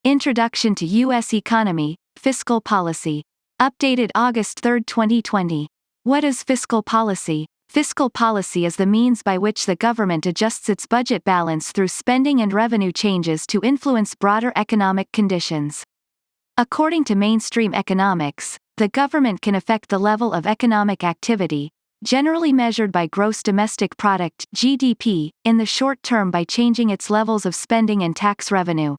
Introduction to U.S. Economy, Fiscal Policy. Updated August 3, 2020. What is fiscal policy? Fiscal policy is the means by which the government adjusts its budget balance through spending and revenue changes to influence broader economic conditions. According to mainstream economics, the government can affect the level of economic activity, generally measured by gross domestic product (GDP), in the short term by changing its levels of spending and tax revenue.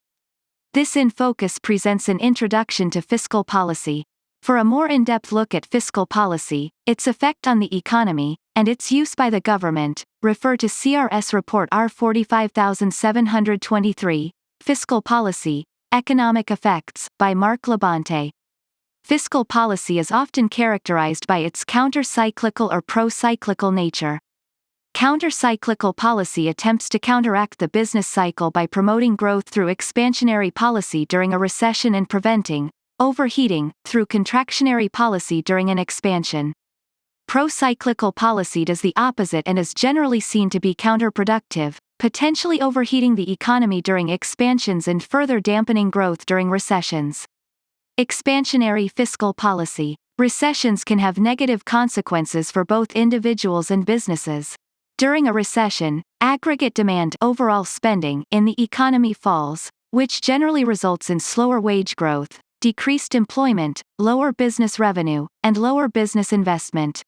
This in focus presents an introduction to fiscal policy. For a more in-depth look at fiscal policy, its effect on the economy, and its use by the government, refer to CRS Report R45723, Fiscal Policy, Economic Effects, by Marc Labonte. Fiscal policy is often characterized by its counter-cyclical or pro-cyclical nature. Counter-cyclical policy attempts to counteract the business cycle by promoting growth through expansionary policy during a recession and preventing overheating through contractionary policy during an expansion. Pro-cyclical policy does the opposite and is generally seen to be counterproductive, potentially overheating the economy during expansions and further dampening growth during recessions. Expansionary fiscal policy. Recessions can have negative consequences for both individuals and businesses. During a recession, aggregate demand, overall spending, in the economy falls, which generally results in slower wage growth, decreased employment, lower business revenue, and lower business investment.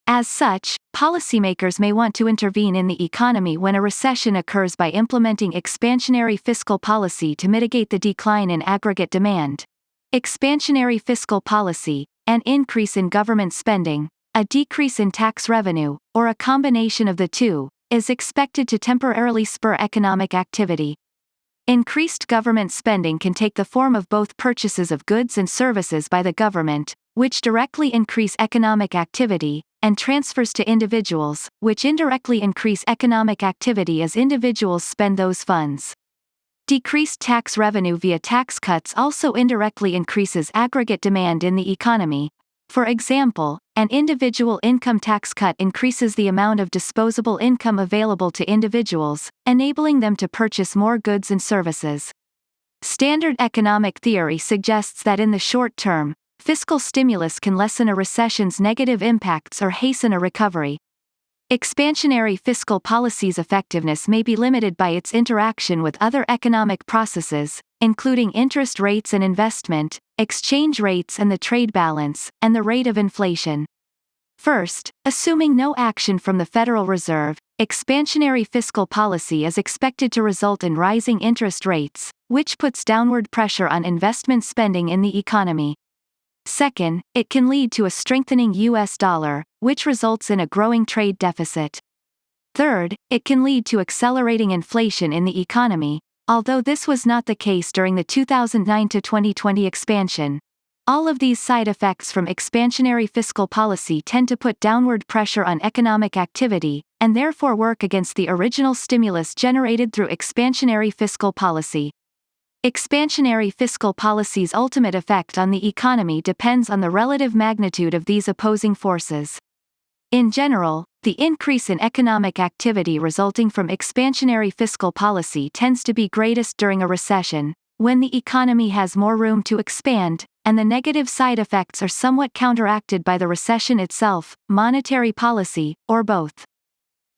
As such, policymakers may want to intervene in the economy when a recession occurs by implementing expansionary fiscal policy to mitigate the decline in aggregate demand. Expansionary fiscal policy, an increase in government spending, a decrease in tax revenue, or a combination of the two, is expected to temporarily spur economic activity. Increased government spending can take the form of both purchases of goods and services by the government, which directly increase economic activity, and transfers to individuals, which indirectly increase economic activity as individuals spend those funds. Decreased tax revenue via tax cuts also indirectly increases aggregate demand in the economy. For example, an individual income tax cut increases the amount of disposable income available to individuals, enabling them to purchase more goods and services. Standard economic theory suggests that in the short term, fiscal stimulus can lessen a recession's negative impacts or hasten a recovery. Expansionary fiscal policy's effectiveness may be limited by its interaction with other economic processes, including interest rates and investment, exchange rates and the trade balance, and the rate of inflation. First, assuming no action from the Federal Reserve, expansionary fiscal policy is expected to result in rising interest rates, which puts downward pressure on investment spending in the economy. Second, it can lead to a strengthening U.S. dollar, which results in a growing trade deficit. Third, it can lead to accelerating inflation in the economy, although this was not the case during the 2009 to 2020 expansion. All of these side effects from expansionary fiscal policy tend to put downward pressure on economic activity, and therefore work against the original stimulus generated through expansionary fiscal policy. Expansionary fiscal policy's ultimate effect on the economy depends on the relative magnitude of these opposing forces. In general, the increase in economic activity resulting from expansionary fiscal policy tends to be greatest during a recession, when the economy has more room to expand, and the negative side effects are somewhat counteracted by the recession itself, monetary policy, or both.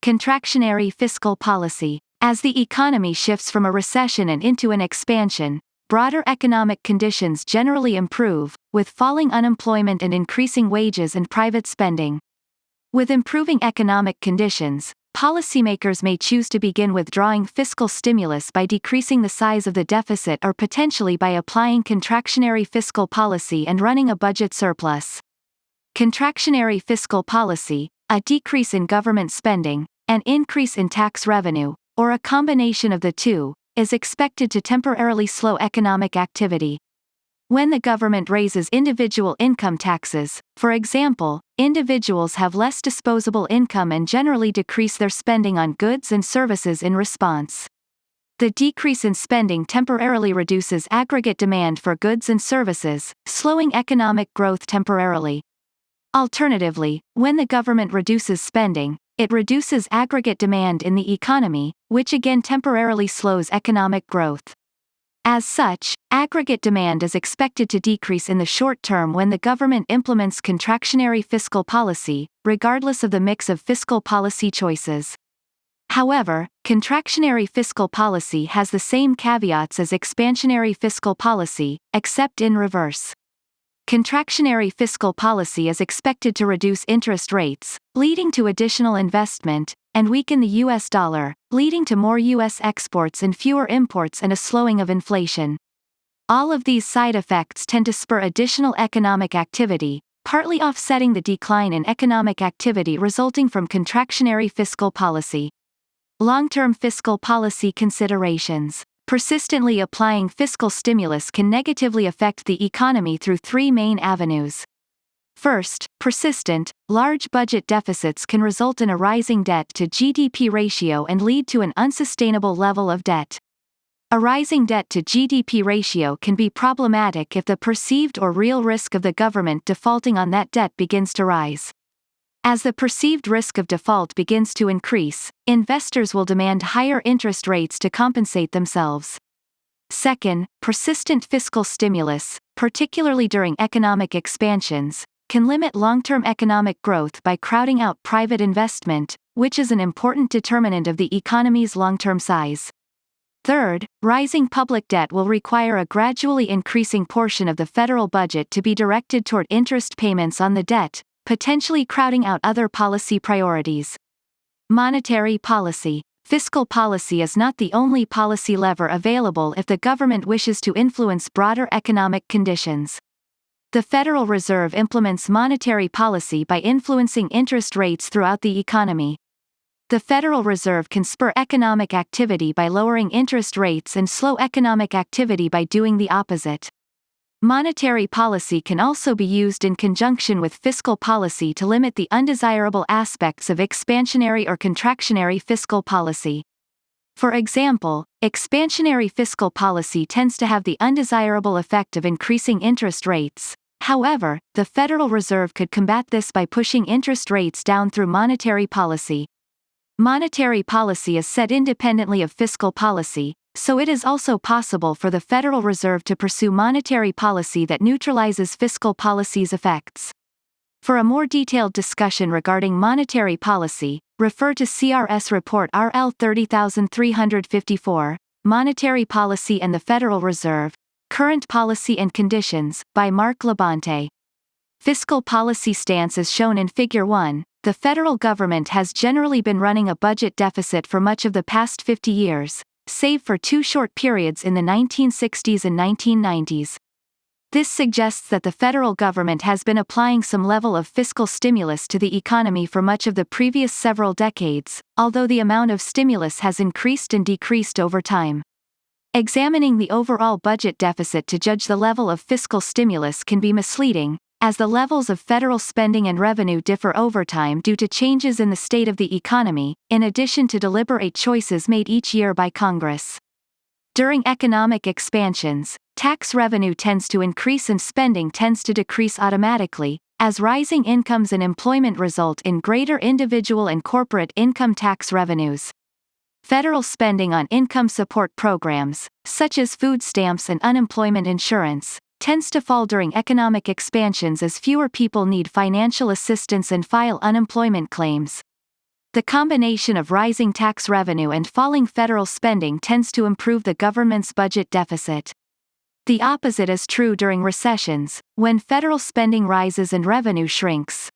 Contractionary fiscal policy. As the economy shifts from a recession and into an expansion, broader economic conditions generally improve, with falling unemployment and increasing wages and private spending. With improving economic conditions, policymakers may choose to begin withdrawing fiscal stimulus by decreasing the size of the deficit or potentially by applying contractionary fiscal policy and running a budget surplus. Contractionary fiscal policy, a decrease in government spending, an increase in tax revenue, or a combination of the two, is expected to temporarily slow economic activity. When the government raises individual income taxes, for example, individuals have less disposable income and generally decrease their spending on goods and services in response. The decrease in spending temporarily reduces aggregate demand for goods and services, slowing economic growth temporarily. Alternatively, when the government reduces spending, it reduces aggregate demand in the economy, which again temporarily slows economic growth. As such, aggregate demand is expected to decrease in the short term when the government implements contractionary fiscal policy, regardless of the mix of fiscal policy choices. However, contractionary fiscal policy has the same caveats as expansionary fiscal policy, except in reverse. Contractionary fiscal policy is expected to reduce interest rates, leading to additional investment, and weaken the US dollar, leading to more US exports and fewer imports and a slowing of inflation. All of these side effects tend to spur additional economic activity, partly offsetting the decline in economic activity resulting from contractionary fiscal policy. Long-term fiscal policy considerations. Persistently applying fiscal stimulus can negatively affect the economy through three main avenues. First, persistent, large budget deficits can result in a rising debt-to-GDP ratio and lead to an unsustainable level of debt. A rising debt-to-GDP ratio can be problematic if the perceived or real risk of the government defaulting on that debt begins to rise. As the perceived risk of default begins to increase, investors will demand higher interest rates to compensate themselves. Second, persistent fiscal stimulus, particularly during economic expansions, can limit long-term economic growth by crowding out private investment, which is an important determinant of the economy's long-term size. Third, rising public debt will require a gradually increasing portion of the federal budget to be directed toward interest payments on the debt, potentially crowding out other policy priorities. Monetary policy. Fiscal policy is not the only policy lever available if the government wishes to influence broader economic conditions. The Federal Reserve implements monetary policy by influencing interest rates throughout the economy. The Federal Reserve can spur economic activity by lowering interest rates and slow economic activity by doing the opposite. Monetary policy can also be used in conjunction with fiscal policy to limit the undesirable aspects of expansionary or contractionary fiscal policy. For example, expansionary fiscal policy tends to have the undesirable effect of increasing interest rates. However, the Federal Reserve could combat this by pushing interest rates down through monetary policy. Monetary policy is set independently of fiscal policy, so it is also possible for the Federal Reserve to pursue monetary policy that neutralizes fiscal policy's effects. For a more detailed discussion regarding monetary policy, refer to CRS Report R45723, Monetary Policy and the Federal Reserve, Current Policy and Conditions, by Marc Labonte. Fiscal policy stance is shown in Figure 1. The federal government has generally been running a budget deficit for much of the past 50 years, save for two short periods in the 1960s and 1990s. This suggests that the federal government has been applying some level of fiscal stimulus to the economy for much of the previous several decades, although the amount of stimulus has increased and decreased over time. Examining the overall budget deficit to judge the level of fiscal stimulus can be misleading, as the levels of federal spending and revenue differ over time due to changes in the state of the economy, in addition to deliberate choices made each year by Congress. During economic expansions, tax revenue tends to increase and spending tends to decrease automatically, as rising incomes and employment result in greater individual and corporate income tax revenues. Federal spending on income support programs, such as food stamps and unemployment insurance, tends to fall during economic expansions as fewer people need financial assistance and file unemployment claims. The combination of rising tax revenue and falling federal spending tends to improve the government's budget deficit. The opposite is true during recessions, when federal spending rises and revenue shrinks.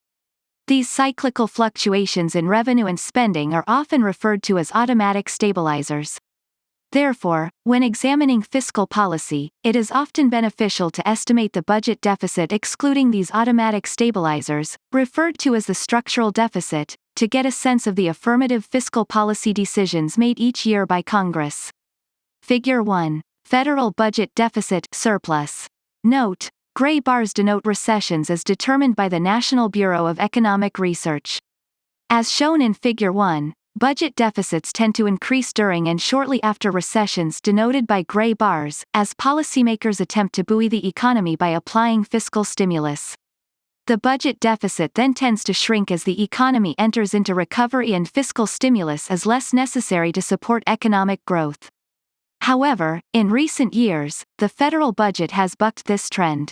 These cyclical fluctuations in revenue and spending are often referred to as automatic stabilizers. Therefore, when examining fiscal policy, it is often beneficial to estimate the budget deficit excluding these automatic stabilizers, referred to as the structural deficit, to get a sense of the affirmative fiscal policy decisions made each year by Congress. Figure 1. Federal budget deficit surplus. Note: gray bars denote recessions as determined by the National Bureau of Economic Research. As shown in Figure 1, budget deficits tend to increase during and shortly after recessions denoted by gray bars, as policymakers attempt to buoy the economy by applying fiscal stimulus. The budget deficit then tends to shrink as the economy enters into recovery and fiscal stimulus is less necessary to support economic growth. However, in recent years, the federal budget has bucked this trend.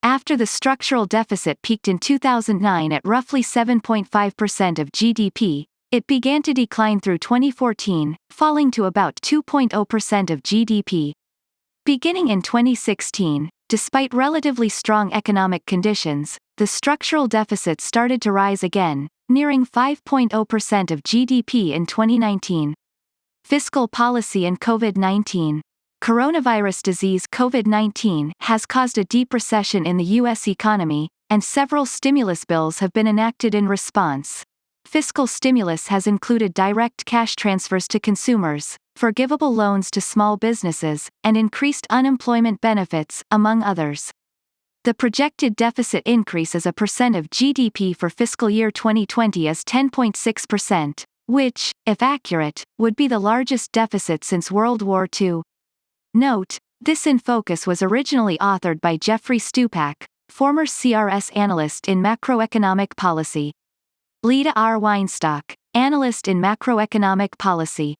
After the structural deficit peaked in 2009 at roughly 7.5% of GDP, it began to decline through 2014, falling to about 2.0% of GDP. Beginning in 2016, despite relatively strong economic conditions, the structural deficit started to rise again, nearing 5.0% of GDP in 2019. Fiscal policy and COVID-19. Coronavirus disease COVID-19 has caused a deep recession in the U.S. economy, and several stimulus bills have been enacted in response. Fiscal stimulus has included direct cash transfers to consumers, forgivable loans to small businesses, and increased unemployment benefits, among others. The projected deficit increase as a percent of GDP for fiscal year 2020 is 10.6%, which, if accurate, would be the largest deficit since World War II. Note, this in focus was originally authored by Jeffrey Stupak, former CRS analyst in macroeconomic policy. Lida R. Weinstock, analyst in macroeconomic policy.